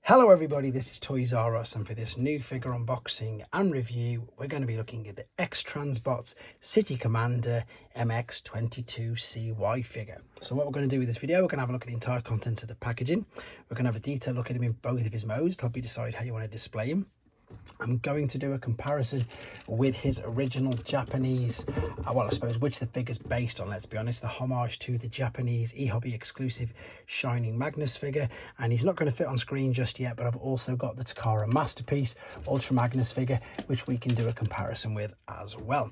Hello everybody, this is Toys R Us, and for this new figure unboxing and review we're going to be looking at the X-Transbots City Commander MX22CY figure. So what we're going to do with this video, we're going to have a look at the entire contents of the packaging. We're going to have a detailed look at him in both of his modes to help you decide how you want to display him. I'm going to do a comparison with his original Japanese, well, I suppose which the figure's based on, let's be honest, the homage to the Japanese eHobby exclusive Shining Magnus figure. And he's not going to fit on screen just yet, but I've also got the Takara Masterpiece Ultra Magnus figure, which we can do a comparison with as well.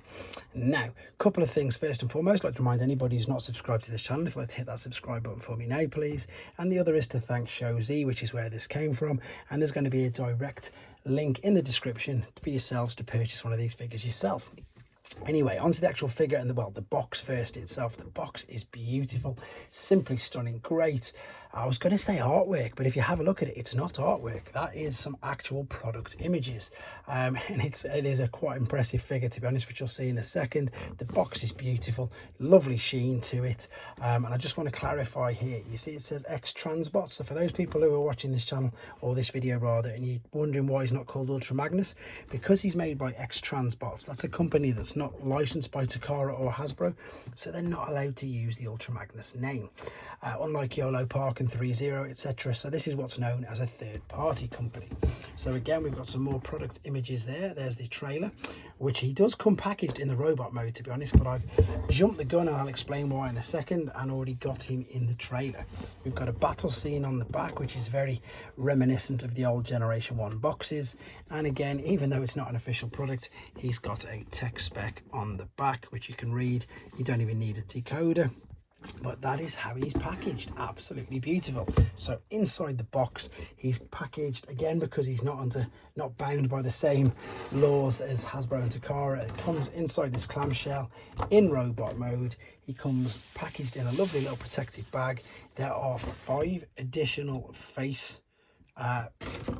Now, a couple of things. First and foremost, I'd like to remind anybody who's not subscribed to this channel, if you'd like to hit that subscribe button for me now, please. And the other is to thank ShowZ, which is where this came from. And there's going to be a direct link in the description for yourselves to purchase one of these figures yourself. Anyway, onto the actual figure and the box first itself. The box is beautiful, simply stunning, great. I was going to say artwork, but if you have a look at it, it's not artwork. That is some actual product images, and it is a quite impressive figure, to be honest, which you'll see in a second. The box is beautiful, lovely sheen to it, and I just want to clarify here. You see, it says X-Transbots. So for those people who are watching this channel, or this video rather, and you're wondering why he's not called Ultra Magnus, because he's made by X-Transbots. That's a company that's not licensed by Takara or Hasbro, so they're not allowed to use the Ultra Magnus name, unlike YOLO Park and 3.0, etc. So this is what's known as a third-party company. So again, we've got some more product images there. There's the trailer, which he does come packaged in the robot mode, to be honest, but I've jumped the gun and I'll explain why in a second, and already got him in the trailer. We've got a battle scene on the back, which is very reminiscent of the old Generation 1 boxes. And again, even though it's not an official product, he's got a tech spec on the back, which you can read. You don't even need a decoder. But that is how he's packaged. Absolutely beautiful. So inside the box, he's packaged again, because he's not bound by the same laws as Hasbro and Takara. It comes inside this clamshell in robot mode. He comes packaged in a lovely little protective bag. There are 5 additional face I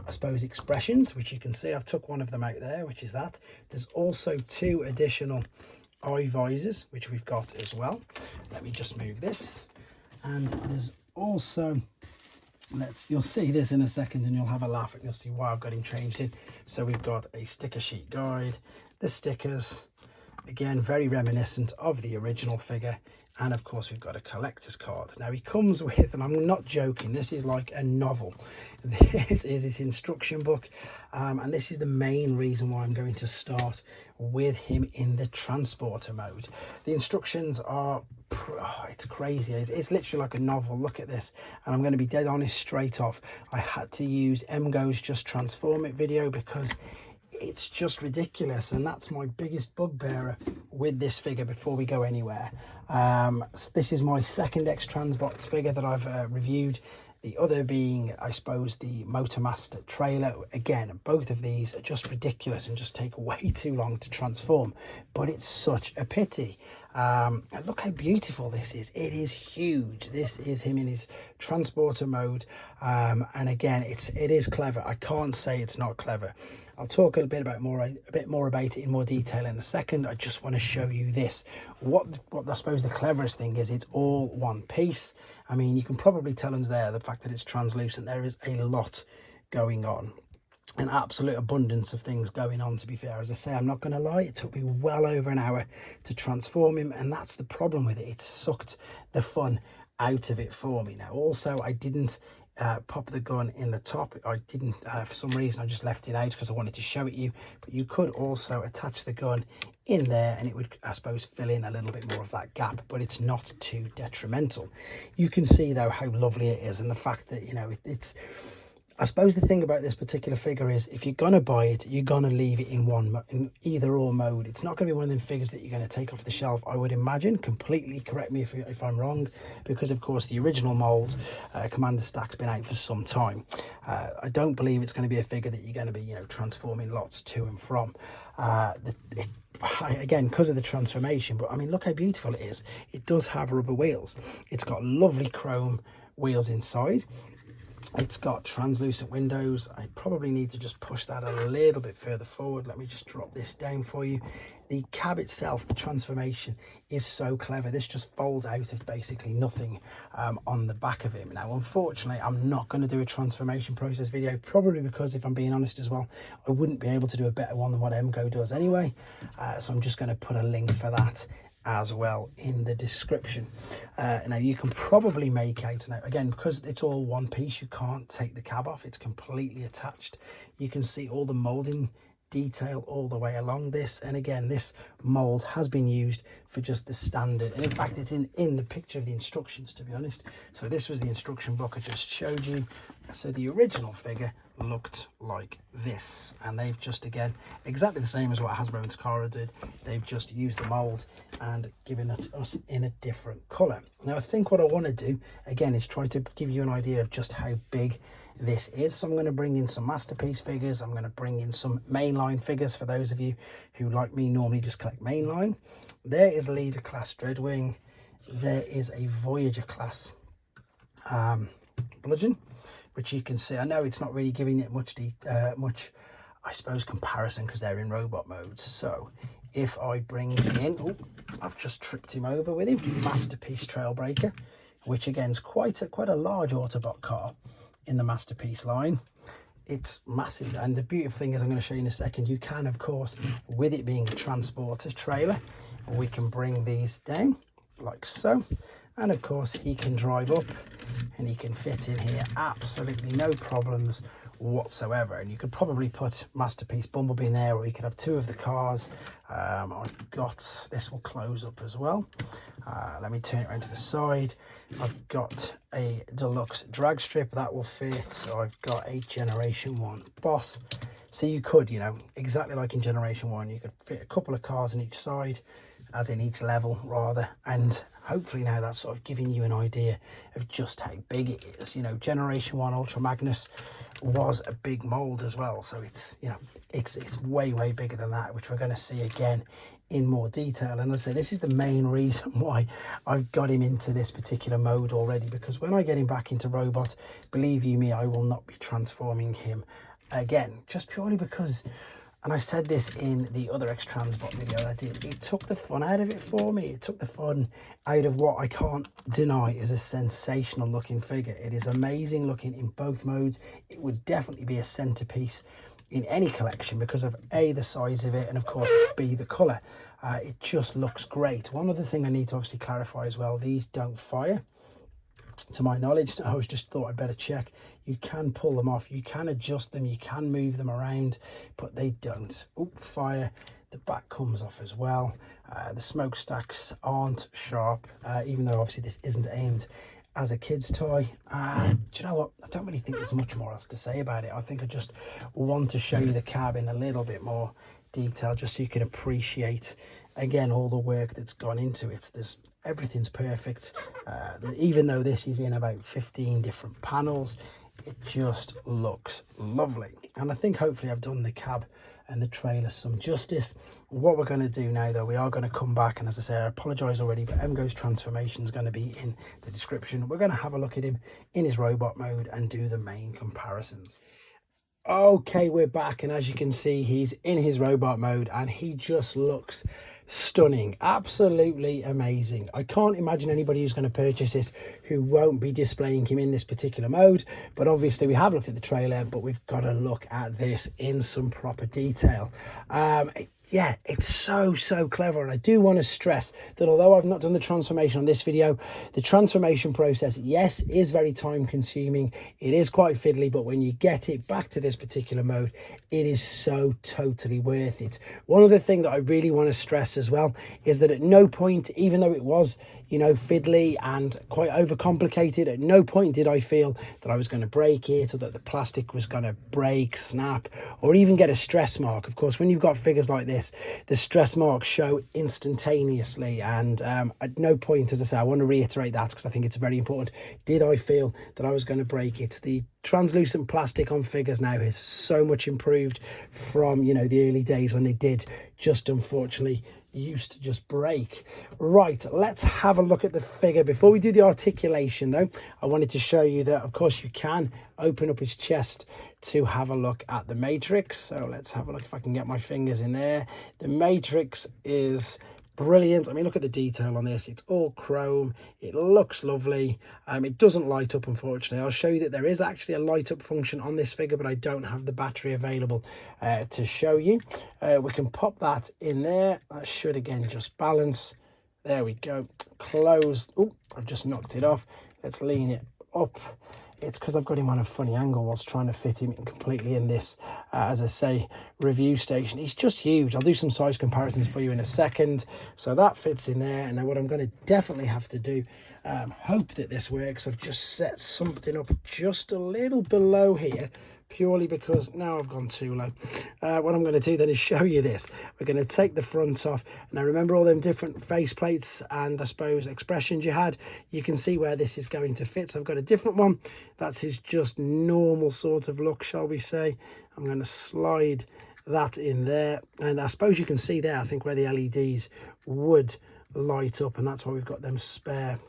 suppose expressions, which you can see. I've took one of them out there, which is that. There's also 2 additional eye visors, which we've got as well. Let me just move this. And there's also, you'll see this in a second and you'll have a laugh and you'll see why I've got him changed in. So we've got a sticker sheet guide, the stickers, again very reminiscent of the original figure, and of course we've got a collector's card. Now he comes with, and I'm not joking, this is like a novel. This is his instruction book, and this is the main reason why I'm going to start with him in the transporter mode. The instructions are, it's crazy. It's literally like a novel. Look at this, and I'm going to be dead honest straight off. I had to use emgos Just Transform It video because it's just ridiculous, and that's my biggest bugbearer with this figure before we go anywhere. This is my second X-Transbots figure that I've reviewed, the other being, I suppose, the Motormaster trailer. Again, both of these are just ridiculous and just take way too long to transform, but it's such a pity. And look how beautiful this is. It is huge. This is him in his transporter mode, and again, it is clever. I can't say it's not clever. I'll talk a bit more about it in more detail in a second. I just want to show you this. What I suppose the cleverest thing is, it's all one piece. I mean, you can probably tell under there the fact that it's translucent. There is a lot going on, an absolute abundance of things going on, to be fair. As I say, I'm not going to lie, it took me well over an hour to transform him, and that's the problem with it. It sucked the fun out of it for me. Now also, I didn't pop the gun in the top. I didn't, for some reason I just left it out because I wanted to show it you, but you could also attach the gun in there and it would, I suppose, fill in a little bit more of that gap, but it's not too detrimental. You can see though how lovely it is, and the fact that, you know, it's I suppose the thing about this particular figure is, if you're going to buy it, you're going to leave it in either or mode. It's not going to be one of them figures that you're going to take off the shelf, I would imagine. Completely correct me if I'm wrong, because of course the original mold, Commander Stack's been out for some time. I don't believe it's going to be a figure that you're going to be, you know, transforming lots to and from. Again, because of the transformation, but I mean, look how beautiful it is. It does have rubber wheels. It's got lovely chrome wheels inside. It's got translucent windows. I probably need to just push that a little bit further forward. Let me just drop this down for you. the cab itself, the transformation is so clever. This just folds out of basically nothing on the back of him. Now, unfortunately, I'm not going to do a transformation process video, probably because, if I'm being honest as well, I wouldn't be able to do a better one than what Emgo does anyway. So I'm just going to put a link for that as well in the description. Now, you can probably make out, now again, because it's all one piece, you can't take the cab off. It's completely attached. You can see all the molding detail all the way along this, and again, this mold has been used for just the standard, and in fact it's in the picture of the instructions, to be honest. So this was the instruction book I just showed you. So the original figure looked like this, and they've just, again, exactly the same as what Hasbro and Takara did. They've just used the mold and given it us in a different color. Now, I think what I want to do again is try to give you an idea of just how big this is. So I'm going to bring in some masterpiece figures. I'm going to bring in some mainline figures for those of you who, like me, normally just collect mainline. There is Leader class Dreadwing. There is a Voyager class Bludgeon, which you can see. I know it's not really giving it much, I suppose, comparison because they're in robot mode. So if I bring in, oh, I've just tripped him over with him, Masterpiece Trailbreaker, which again is quite a large Autobot car in the Masterpiece line. It's massive, and the beautiful thing is, I'm going to show you in a second, you can, of course, with it being a transporter trailer, we can bring these down like so, and of course he can drive up and he can fit in here absolutely no problems whatsoever. And you could probably put Masterpiece Bumblebee in there, or you could have two of the cars. I've got, this will close up as well. Let me turn it around to the side. I've got a deluxe drag strip that will fit. I've got a Generation 1 boss. So you could, you know, exactly like in Generation 1, you could fit a couple of cars on each side, as in each level rather, and hopefully now that's sort of giving you an idea of just how big it is. You know, Generation 1 Ultra Magnus was a big mold as well, so it's, you know, it's way bigger than that, which we're going to see again in more detail. And as I say, this is the main reason why I've got him into this particular mode already, because when I get him back into robot, believe you me, I will not be transforming him again, just purely because, and I said this in the other X-Transbot video I did, it took the fun out of it for me. It took the fun out of what I can't deny is a sensational looking figure. It is amazing looking in both modes. It would definitely be a centerpiece in any collection because of A, the size of it, and of course B, the color. It just looks great. One other thing I need to obviously clarify as well, these don't fire. To my knowledge, I was just thought I'd better check. You can pull them off, you can adjust them, you can move them around, but they don't fire. The back comes off as well. The smokestacks aren't sharp, even though obviously this isn't aimed as a kid's toy. Do you know what? I don't really think there's much more else to say about it. I think I just want to show you the cab in a little bit more detail, just so you can appreciate again all the work that's gone into it. Everything's perfect. Even though this is in about 15 different panels, it just looks lovely. And I think hopefully I've done the cab and the trailer some justice. What we're going to do now, though, we are going to come back, and as I say, I apologize already, but Emgo's transformation is going to be in the description. We're going to have a look at him in his robot mode and do the main comparisons. Okay, we're back, and as you can see, he's in his robot mode and he just looks stunning, absolutely amazing. I can't imagine anybody who's going to purchase this who won't be displaying him in this particular mode, but obviously we have looked at the trailer, but we've got to look at this in some proper detail. Yeah, it's so clever, and I do want to stress that although I've not done the transformation on this video, the transformation process, yes, is very time consuming, it is quite fiddly, but when you get it back to this particular mode, it is so totally worth it. One other thing that I really want to stress as well is that at no point, even though it was, you know, fiddly and quite overcomplicated, at no point did I feel that I was going to break it or that the plastic was going to break, snap, or even get a stress mark. Of course, when you've got figures like this, the stress marks show instantaneously, and at no point, as I say, I want to reiterate that because I think it's very important, did I feel that I was going to break it. The translucent plastic on figures now is so much improved from, you know, the early days when they did just unfortunately used to just break. Right, let's have a look at the figure. Before we do the articulation though, I wanted to show you that of course you can open up his chest to have a look at the matrix. So let's have a look if I can get my fingers in there. The matrix is brilliant. I mean, look at the detail on this. It's all chrome. It looks lovely. It doesn't light up, unfortunately. I'll show you that there is actually a light up function on this figure, but I don't have the battery available to show you. We can pop that in there. That should again just balance. There we go. Closed. Oh, I've just knocked it off. Let's lean it up. It's because I've got him on a funny angle whilst trying to fit him completely in this, as I say, review station. He's just huge. I'll do some size comparisons for you in a second. So that fits in there. And now what I'm going to definitely have to do, hope that this works. I've just set something up just a little below here, purely because now I've gone too low. What I'm going to do then is show you this. We're going to take the front off. Now remember all them different face plates and I suppose expressions you had? You can see where this is going to fit. So I've got a different one. That's his just normal sort of look, shall we say. I'm going to slide that in there. And I suppose you can see there, I think, where the LEDs would light up. And that's why we've got them spare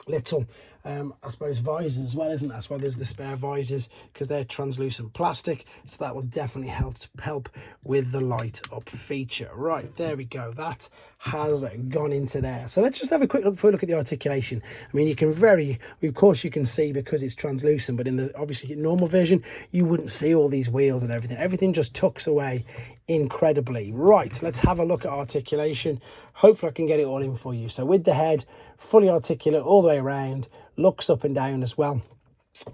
little I suppose visors as well, isn't it? That's why there's the spare visors, because they're translucent plastic, so that will definitely help with the light up feature. Right, there we go. That has gone into there. So let's just have a quick look before we look at the articulation. I mean, you can of course you can see because it's translucent, but in the obviously normal version you wouldn't see all these wheels and everything just tucks away incredibly. Right, let's have a look at articulation. Hopefully I can get it all in for you. So with the head fully articulate all the way around, looks up and down as well,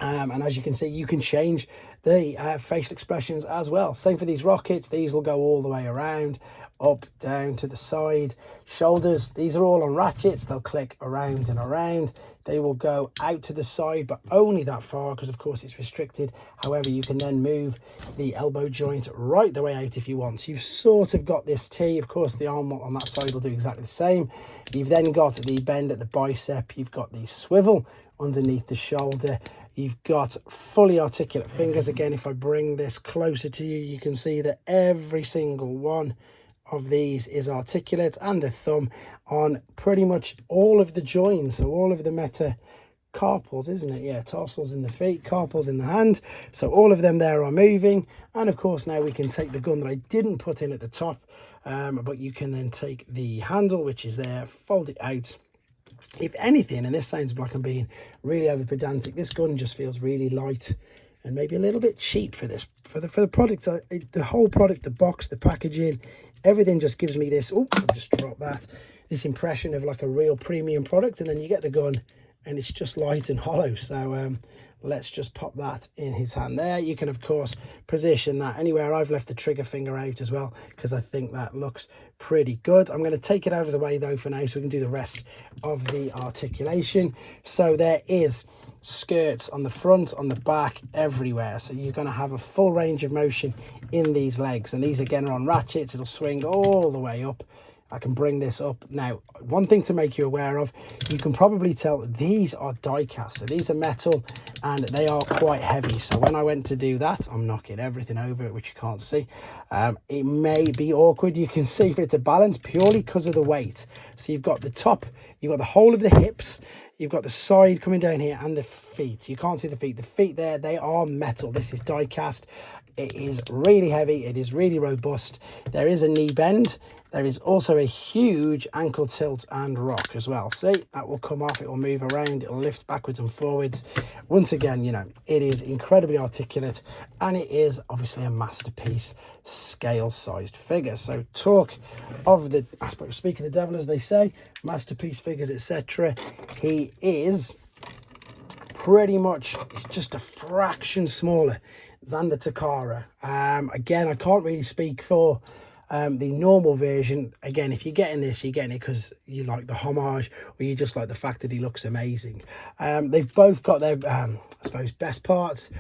and as you can see, you can change the facial expressions as well. Same for these rockets. These will go all the way around, up, down, to the side. Shoulders, these are all on ratchets. They'll click around and around. They will go out to the side, but only that far, because of course it's restricted. However, you can then move the elbow joint right the way out if you want. So you've sort of got this T. Of course, the arm on that side will do exactly the same. You've then got the bend at the bicep. You've got the swivel underneath the shoulder. You've got fully articulate fingers. Again, if I bring this closer to you, you can see that every single one of these is articulate, and a thumb on pretty much all of the joints. So all of the metacarpals, isn't it? Yeah, tarsals in the feet, carpals in the hand. So all of them there are moving. And of course, now we can take the gun that I didn't put in at the top, but you can then take the handle, which is there, fold it out. If anything, and this sounds like I'm being really over pedantic, this gun just feels really light and maybe a little bit cheap for this, for the product. The whole product, the box, the packaging, everything just gives me this, oh, I'll just drop that, this impression of like a real premium product. And then you get the gun and it's just light and hollow. So let's just pop that in his hand there. You can of course position that anywhere. I've left the trigger finger out as well because I think that looks pretty good. I'm going to take it out of the way though for now, so we can do the rest of the articulation. So there is skirts on the front, on the back, everywhere. So you're going to have a full range of motion in these legs, and these again are on ratchets. It'll swing all the way up. I can bring this up. Now, one thing to make you aware of, you can probably tell these are die cast. So these are metal and they are quite heavy. So when I went to do that, I'm knocking everything over it, which you can't see. It may be awkward. You can see for it to balance purely because of the weight. So you've got the top, you've got the whole of the hips, you've got the side coming down here, and the feet. You can't see the feet. The feet there, they are metal. This is die cast. It is really heavy. It is really robust. There is a knee bend. There is also a huge ankle tilt and rock as well. See, that will come off. It will move around. It will lift backwards and forwards. Once again, you know, it is incredibly articulate, and it is obviously a masterpiece scale-sized figure. So talk of the, I suppose, speak of the devil, as they say, masterpiece figures, etc. He is pretty much just a fraction smaller than the Takara. Again, I can't really speak for the normal version. Again, if you're getting this, you're getting it because you like the homage, or you just like the fact that he looks amazing. They've both got their I suppose best parts.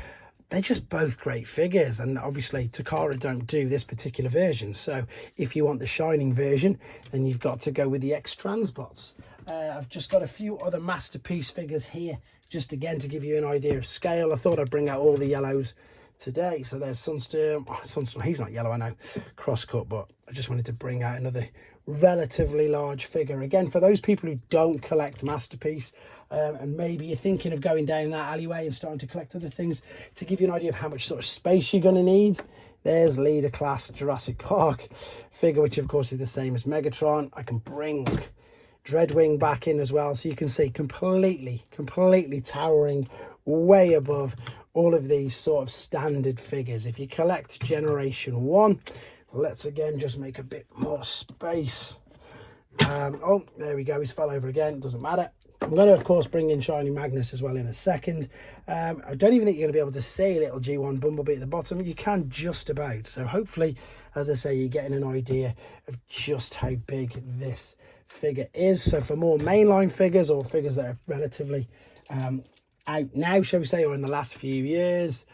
They're just both great figures, and obviously Takara don't do this particular version. So if you want the shining version, then you've got to go with the X transbots. I've just got a few other masterpiece figures here, just again to give you an idea of scale. I thought I'd bring out all the yellows today. So there's Sunstorm. Oh, Sunstorm, he's not yellow, I know, cross-cut, but I just wanted to bring out another relatively large figure. Again, for those people who don't collect Masterpiece, and maybe you're thinking of going down that alleyway and starting to collect other things, to give you an idea of how much sort of space you're going to need, there's Leader Class Jurassic Park figure, which of course is the same as Megatron. I can bring Dreadwing back in as well, so you can see completely towering way above all of these sort of standard figures. If you collect Generation 1, let's again just make a bit more space. Oh, there we go, he's fell over again, doesn't matter. I'm going to, of course, bring in Shiny Magnus as well in a second. I don't even think you're going to be able to see little G1 Bumblebee at the bottom. You can just about. So hopefully, as I say, you're getting an idea of just how big this figure is. So for more mainline figures, or figures that are relatively out now, shall we say, or in the last few years,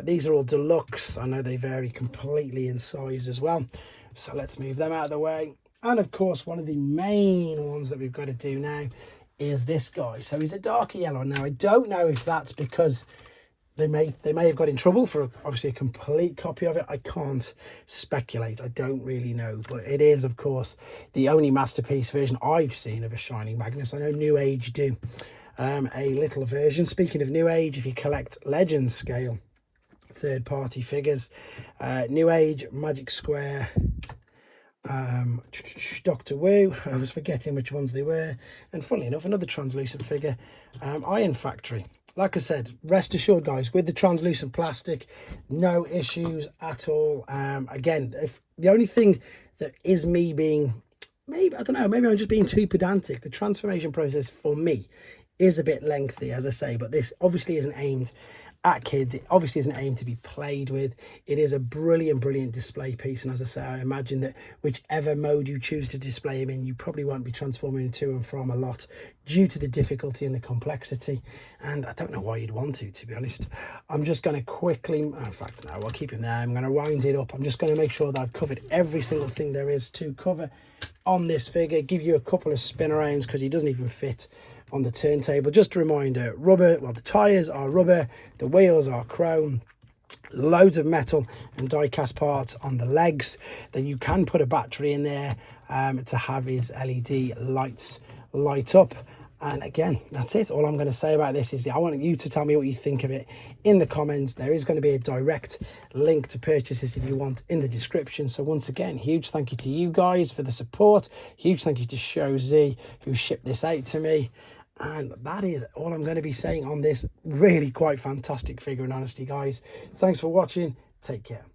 these are all deluxe. I know they vary completely in size as well. So let's move them out of the way. And of course, one of the main ones that we've got to do now is this guy. So he's a darker yellow. Now I don't know if that's because they may have got in trouble for obviously a complete copy of it. I can't speculate, I don't really know, but it is of course the only Masterpiece version I've seen of a Shining Magnus. I know New Age do a little version. Speaking of New Age, if you collect Legends scale third-party figures, New Age, Magic Square, Doctor Wu, I was forgetting which ones they were, and funnily enough another translucent figure, Iron Factory. Like I said, rest assured guys, with the translucent plastic, no issues at all. Again, if the only thing that is me being, maybe I don't know, maybe I'm just being too pedantic, the transformation process for me is a bit lengthy, as I say, but this obviously isn't aimed at kids. It obviously isn't aimed to be played with. It is a brilliant display piece, and as I say, I imagine that whichever mode you choose to display him in, you probably won't be transforming to and from a lot due to the difficulty and the complexity, and I don't know why you'd want to be honest. I'm just going to quickly, in fact no, I'll keep him there. I'm going to wind it up. I'm just going to make sure that I've covered every single thing there is to cover on this figure, give you a couple of spin arounds because he doesn't even fit on the turntable. Just a reminder, rubber, well, the tires are rubber, the wheels are chrome, loads of metal and die cast parts on the legs. Then you can put a battery in there to have his LED lights light up. And again, that's it. All I'm going to say about this is I want you to tell me what you think of it in the comments. There is going to be a direct link to purchase this if you want in the description. So once again, huge thank you to you guys for the support. Huge thank you to Show Z who shipped this out to me. And that is all I'm going to be saying on this really quite fantastic figure, in honesty, guys. Thanks for watching. Take care.